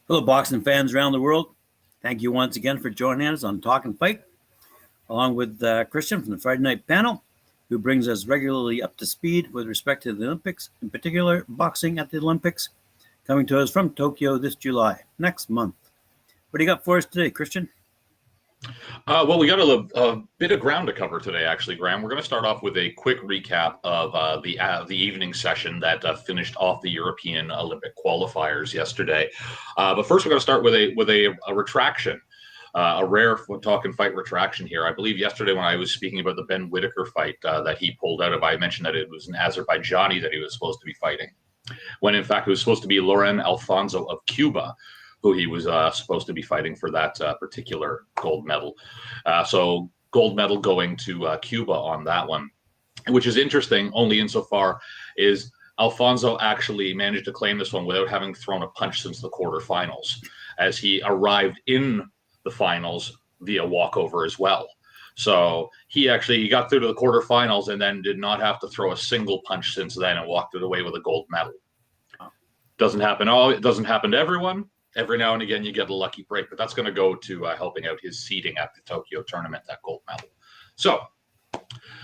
Hello, boxing fans around the world. Thank you once again for joining us on Talkin Fight, along with Christian from the Friday night panel, who brings us regularly up to speed with respect to the Olympics, in particular boxing at the Olympics, coming to us from Tokyo this July, next month. What do you got for us today, Christian? Well, we got a bit of ground to cover today, actually, Graham. We're going to start off with a quick recap of the evening session that finished off the European Olympic qualifiers yesterday. But first, we're going to start with a retraction, a rare talk and fight retraction here. I believe yesterday when I was speaking about the Ben Whitaker fight that he pulled out of, I mentioned that it was an Azerbaijani that he was supposed to be fighting, when in fact it was supposed to be Loren Alfonso of Cuba, who he was supposed to be fighting for that particular gold medal. So gold medal going to Cuba on that one, which is interesting only insofar is Alfonso actually managed to claim this one without having thrown a punch since the quarterfinals, as he arrived in the finals via walkover as well. So he got through to the quarterfinals and then did not have to throw a single punch since then and walked away with a gold medal. Doesn't happen. It doesn't happen to everyone. Every now and again, you get a lucky break, but that's going to go to helping out his seeding at the Tokyo tournament, that gold medal. So,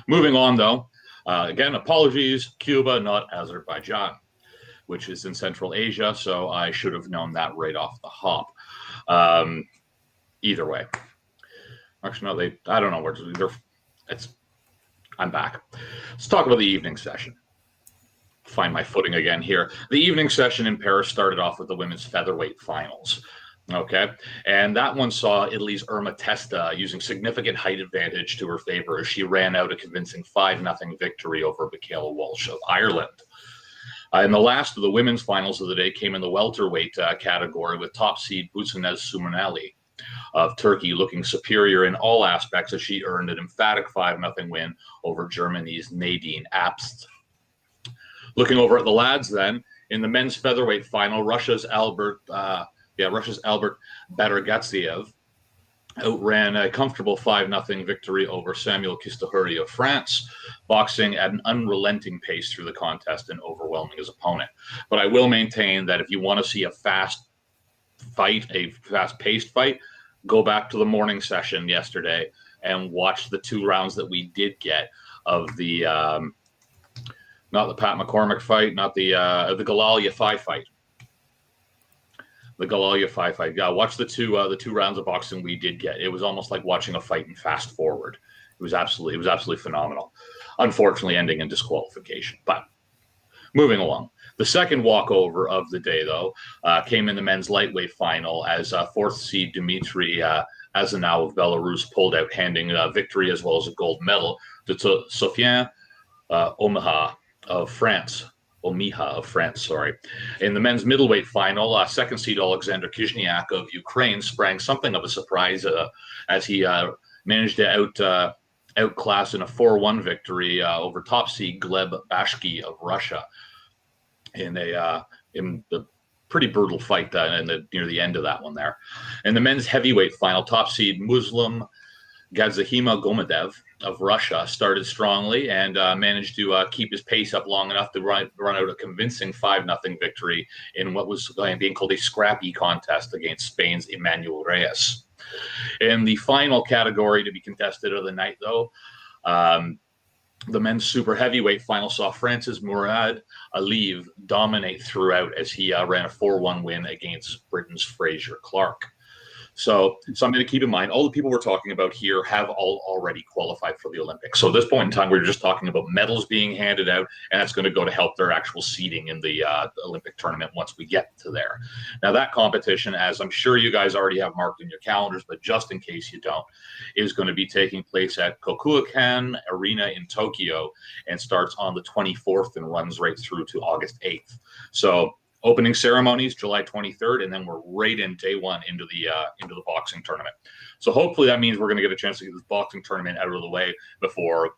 moving on, though, again, apologies, Cuba, not Azerbaijan, which is in Central Asia, so I should have known that right off the hop. Either way. Actually, no, I don't know where I'm back. Let's talk about the evening session. Find my footing again here. The evening session in Paris started off with the women's featherweight finals. Okay. And that one saw Italy's Irma Testa using significant height advantage to her favor as she ran out a convincing 5-0 victory over Michaela Walsh of Ireland. And the last of the women's finals of the day came in the welterweight category with top seed Busenes Sumunali of Turkey looking superior in all aspects as she earned an emphatic 5-0 win over Germany's Nadine Abst. Looking over at the lads, then in the men's featherweight final, Russia's Albert Badargatsiev outran a comfortable 5-0 victory over Samuel Kistahuri of France, boxing at an unrelenting pace through the contest and overwhelming his opponent. But I will maintain that if you want to see a fast fight, a fast-paced fight, go back to the morning session yesterday and watch the 2 rounds that we did get of the. Not the Pat McCormick fight, not the Galalia Five fight. The Galalia Five fight. Yeah, watch the two rounds of boxing we did get. It was almost like watching a fight in fast forward. It was absolutely phenomenal. Unfortunately, ending in disqualification. But moving along, the second walkover of the day though came in the men's lightweight final as 4th seed Dmitry Azanov of Belarus pulled out, handing victory as well as a gold medal to Sofien Omiha of France. In the men's middleweight final, 2nd seed Alexander Kizhniak of Ukraine sprang something of a surprise as he managed to outclass in a 4-1 victory over top seed Gleb Bashki of Russia in the pretty brutal fight near the end of that one there. In the men's heavyweight final, top seed Muslim Gadzahima Gomedev of Russia started strongly and managed to keep his pace up long enough to run out a convincing 5-0 victory in what was being called a scrappy contest against Spain's Emmanuel Reyes. In the final category to be contested of the night, though, the men's super heavyweight final saw France's Murad Aliyev dominate throughout as he ran a 4-1 win against Britain's Fraser Clark. So something to keep in mind, all the people we're talking about here have all already qualified for the Olympics. So at this point in time, we're just talking about medals being handed out, and that's going to go to help their actual seeding in the Olympic tournament once we get to there. Now, that competition, as I'm sure you guys already have marked in your calendars, but just in case you don't, is going to be taking place at Kokuakan Arena in Tokyo and starts on the 24th and runs right through to August 8th. So opening ceremonies July 23rd, and then we're right in day one into the boxing tournament. So hopefully that means we're going to get a chance to get this boxing tournament out of the way before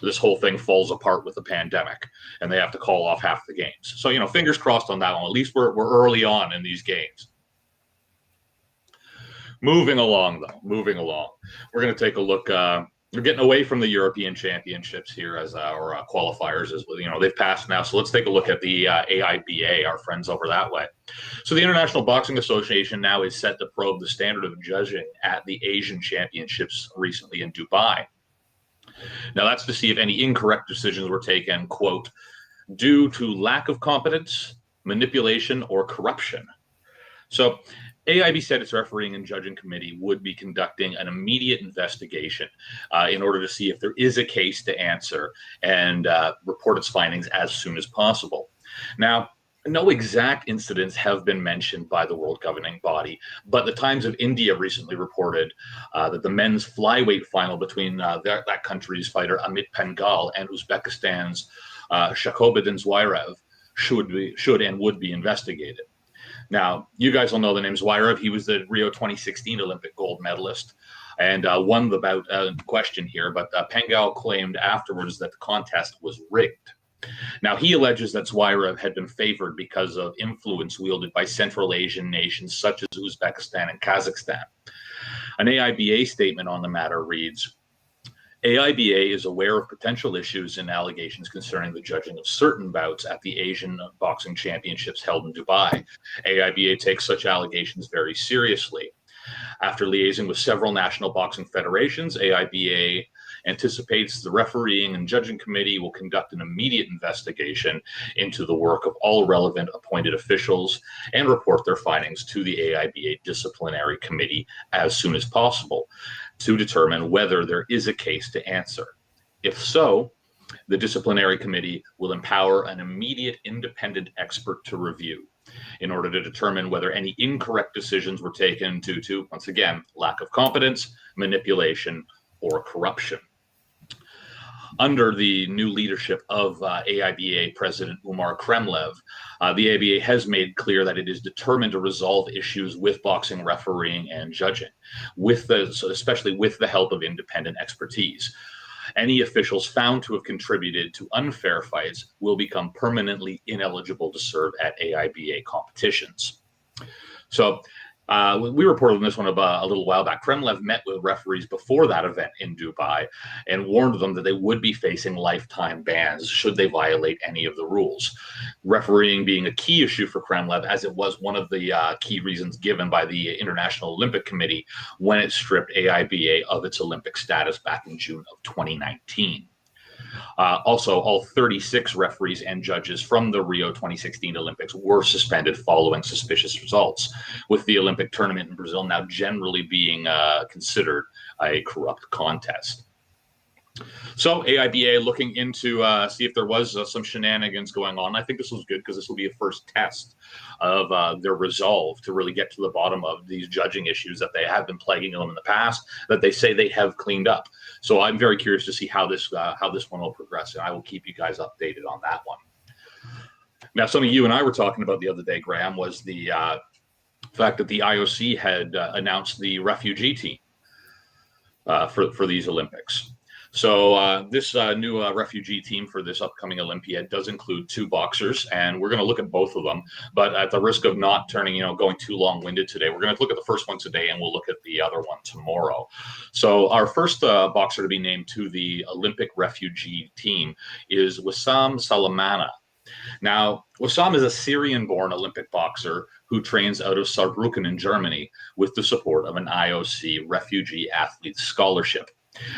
this whole thing falls apart with the pandemic and they have to call off half the games. So, fingers crossed on that one. At least we're early on in these games. Moving along, we're going to take a look They're getting away from the European Championships here as our qualifiers, as they've passed now. So let's take a look at the AIBA, our friends over that way. So the International Boxing Association now is set to probe the standard of judging at the Asian Championships recently in Dubai. Now that's to see if any incorrect decisions were taken, quote, due to lack of competence, manipulation, or corruption. So AIB said its refereeing and judging committee would be conducting an immediate investigation in order to see if there is a case to answer and report its findings as soon as possible. Now, no exact incidents have been mentioned by the world governing body, but the Times of India recently reported that the men's flyweight final between that country's fighter Amit Pangal and Uzbekistan's Shakobuddin Zwarev should and would be investigated. Now, you guys will know the name Zwarev. He was the Rio 2016 Olympic gold medalist and won the bout in question here, but Pangal claimed afterwards that the contest was rigged. Now, he alleges that Zwarev had been favored because of influence wielded by Central Asian nations such as Uzbekistan and Kazakhstan. An AIBA statement on the matter reads, AIBA is aware of potential issues and allegations concerning the judging of certain bouts at the Asian Boxing Championships held in Dubai. AIBA takes such allegations very seriously. After liaising with several national boxing federations, AIBA anticipates the refereeing and judging committee will conduct an immediate investigation into the work of all relevant appointed officials and report their findings to the AIBA disciplinary committee as soon as possible to determine whether there is a case to answer. If so, the disciplinary committee will empower an immediate independent expert to review in order to determine whether any incorrect decisions were taken due to, once again, lack of competence, manipulation, or corruption. Under the new leadership of AIBA President Umar Kremlev, the AIBA has made clear that it is determined to resolve issues with boxing refereeing and judging, especially with the help of independent expertise. Any officials found to have contributed to unfair fights will become permanently ineligible to serve at AIBA competitions. So we reported on this one about a little while back. Kremlev met with referees before that event in Dubai and warned them that they would be facing lifetime bans should they violate any of the rules. Refereeing being a key issue for Kremlev, as it was one of the key reasons given by the International Olympic Committee when it stripped AIBA of its Olympic status back in June of 2019. Also, all 36 referees and judges from the Rio 2016 Olympics were suspended following suspicious results, with the Olympic tournament in Brazil now generally being considered a corrupt contest. So AIBA looking into see if there was some shenanigans going on. I think this was good because this will be a first test of their resolve to really get to the bottom of these judging issues that they have been plaguing them in the past that they say they have cleaned up. So I'm very curious to see how this one will progress, and I will keep you guys updated on that one. Now, something you and I were talking about the other day, Graham, was the fact that the IOC had announced the refugee team for these Olympics. So this new refugee team for this upcoming Olympiad does include 2 boxers, and we're going to look at both of them. But at the risk of not going too long-winded today, we're going to look at the first one today, and we'll look at the other one tomorrow. So our first boxer to be named to the Olympic refugee team is Wissam Salamana. Now, Wissam is a Syrian-born Olympic boxer who trains out of Saarbrücken in Germany with the support of an IOC refugee athlete scholarship.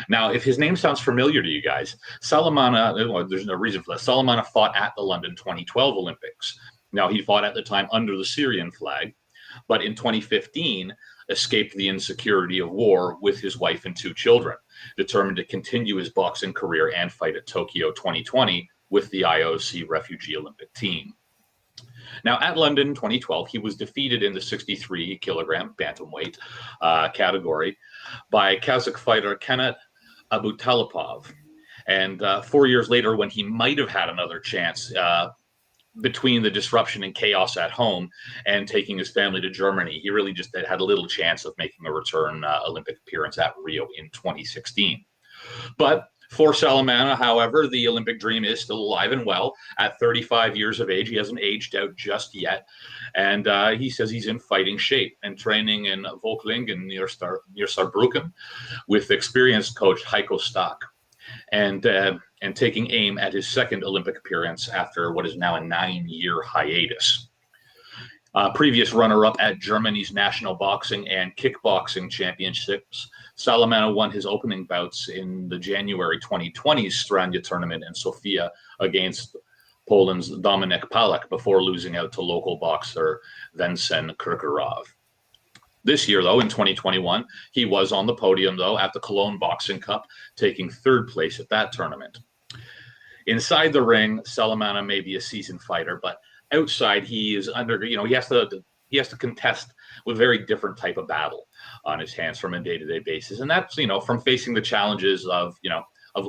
Now, if his name sounds familiar to you guys, Salamana, there's no reason for that. Salamana fought at the London 2012 Olympics. Now, he fought at the time under the Syrian flag, but in 2015 escaped the insecurity of war with his wife and 2 children, determined to continue his boxing career and fight at Tokyo 2020 with the IOC refugee Olympic team. Now, at London 2012, he was defeated in the 63-kilogram bantamweight category by Kazakh fighter Kenat Abutalipov. And 4 years later, when he might have had another chance between the disruption and chaos at home and taking his family to Germany, he really just had a little chance of making a return Olympic appearance at Rio in 2016. But For Salamana, however, the Olympic dream is still alive and well. At 35 years of age, he hasn't aged out just yet. And he says he's in fighting shape and training in Völklingen near Saarbrücken with experienced coach Heiko Stock. And taking aim at his second Olympic appearance after what is now a 9-year hiatus. Previous runner-up at Germany's national boxing and kickboxing championships, Salamana won his opening bouts in the January 2020 Strania tournament in Sofia against Poland's Dominik Palak before losing out to local boxer Vincent Kirkorov. This year, though, in 2021, he was on the podium, though, at the Cologne Boxing Cup, taking third place at that tournament. Inside the ring, Salamana may be a seasoned fighter, but outside he is under, he has to contest with a very different type of battle on his hands from a day-to-day basis. And that's, from facing the challenges of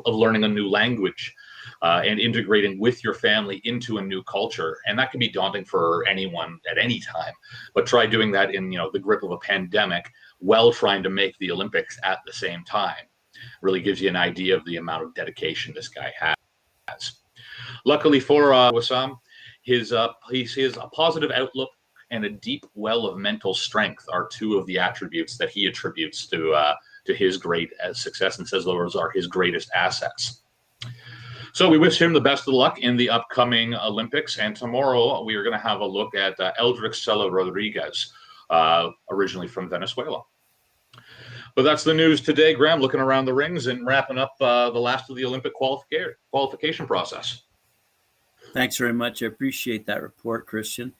learning a new language and integrating with your family into a new culture. And that can be daunting for anyone at any time, but try doing that in, the grip of a pandemic while trying to make the Olympics at the same time. Really gives you an idea of the amount of dedication this guy has. Luckily for Wissam, his a positive outlook and a deep well of mental strength are two of the attributes that he attributes to his great success, and says those are his greatest assets. So we wish him the best of luck in the upcoming Olympics. And tomorrow we are going to have a look at Eldrick Cella Rodriguez, originally from Venezuela. But that's the news today, Graham, looking around the rings and wrapping up the last of the Olympic qualification process. Thanks very much. I appreciate that report, Christian.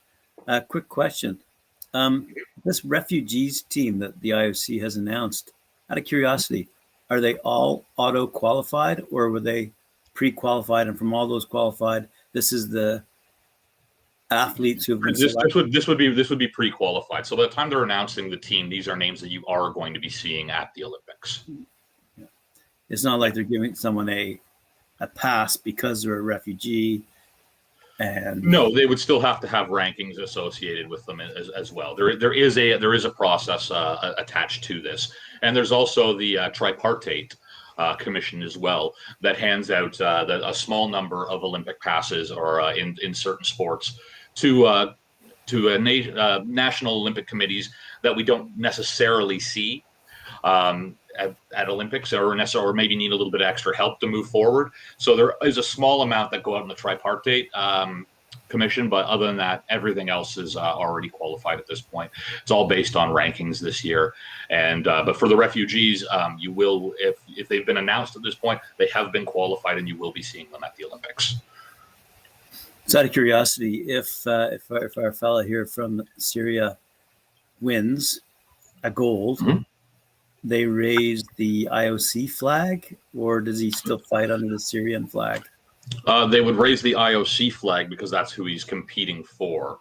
Quick question. This refugees team that the IOC has announced, out of curiosity, are they all auto-qualified, or were they pre-qualified, and from all those qualified, this is the athletes who have been selected? This would be pre-qualified. So by the time they're announcing the team, these are names that you are going to be seeing at the Olympics. Yeah. It's not like they're giving someone a pass because they're a refugee. And no, they would still have to have rankings associated with them as well. There is a process attached to this, and there's also the tripartite commission as well that hands out a small number of Olympic passes or in certain sports to national Olympic committees that we don't necessarily see at Olympics or maybe need a little bit of extra help to move forward. So there is a small amount that go out in the tripartite commission, but other than that, everything else is already qualified at this point. It's all based on rankings this year. And but for the refugees, you will, if they've been announced at this point, they have been qualified, and you will be seeing them at the Olympics. So out of curiosity, if our fella here from Syria wins a gold, they raise the IOC flag, or does he still fight under the Syrian flag? They would raise the IOC flag because that's who he's competing for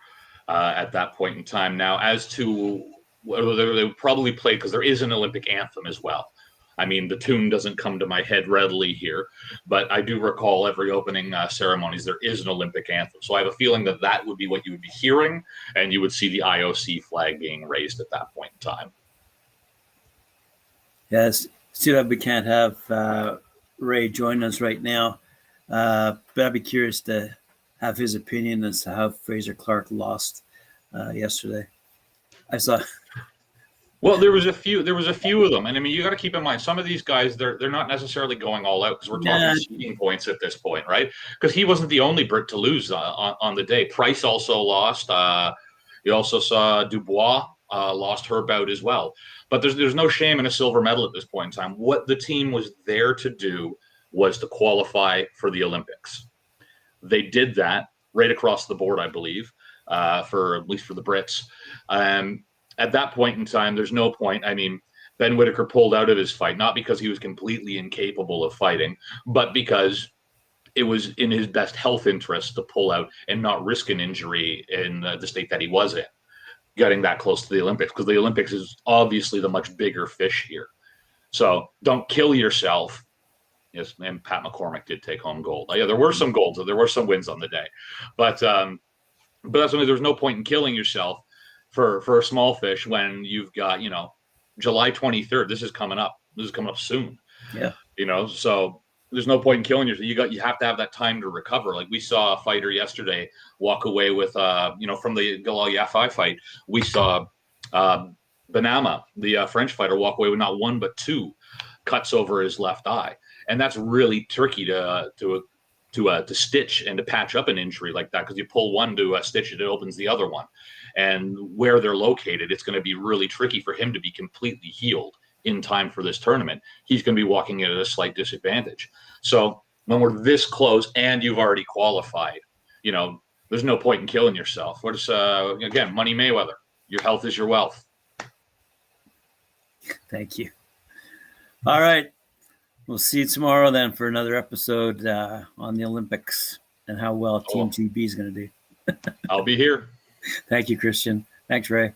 at that point in time. Now, as to whether they would probably play, because there is an Olympic anthem as well. I mean, the tune doesn't come to my head readily here, but I do recall every opening ceremonies, there is an Olympic anthem. So I have a feeling that would be what you would be hearing, and you would see the IOC flag being raised at that point in time. Yes, see that we can't have Ray join us right now, but I'd be curious to have his opinion as to how Fraser Clark lost yesterday. I saw. Well, there was a few of them, and I mean, you got to keep in mind some of these guys they're not necessarily going all out, because we're talking seeding points at this point, right? Because he wasn't the only Brit to lose on the day. Price also lost. You also saw Dubois lost her bout as well. But there's no shame in a silver medal at this point in time. What the team was there to do was to qualify for the Olympics. They did that right across the board, I believe, for at least for the Brits. At that point in time, there's no point. I mean, Ben Whittaker pulled out of his fight, not because he was completely incapable of fighting, but because it was in his best health interest to pull out and not risk an injury in the state that he was in, getting that close to the Olympics, because the Olympics is obviously the much bigger fish here. So don't kill yourself. Yes, and Pat McCormick did take home gold. Yeah, there were some golds, there were some wins on the day, but that's when there's no point in killing yourself for a small fish when you've got, July 23rd. This is coming up soon. Yeah. So there's no point in killing yourself. You have to have that time to recover. Like we saw a fighter yesterday walk away with from the Galal Yafai fight. We saw Benama, the French fighter, walk away with not one but two cuts over his left eye, and that's really tricky to stitch and to patch up an injury like that, because you pull one to stitch it, it opens the other one, and where they're located, it's going to be really tricky for him to be completely healed in time for this tournament. He's going to be walking in at a slight disadvantage. So when we're this close and you've already qualified, there's no point in killing yourself. We're just again, Money Mayweather. Your health is your wealth. Thank you. All right. We'll see you tomorrow then for another episode on the Olympics and how well Team GB is going to do. I'll be here. Thank you, Christian. Thanks, Ray.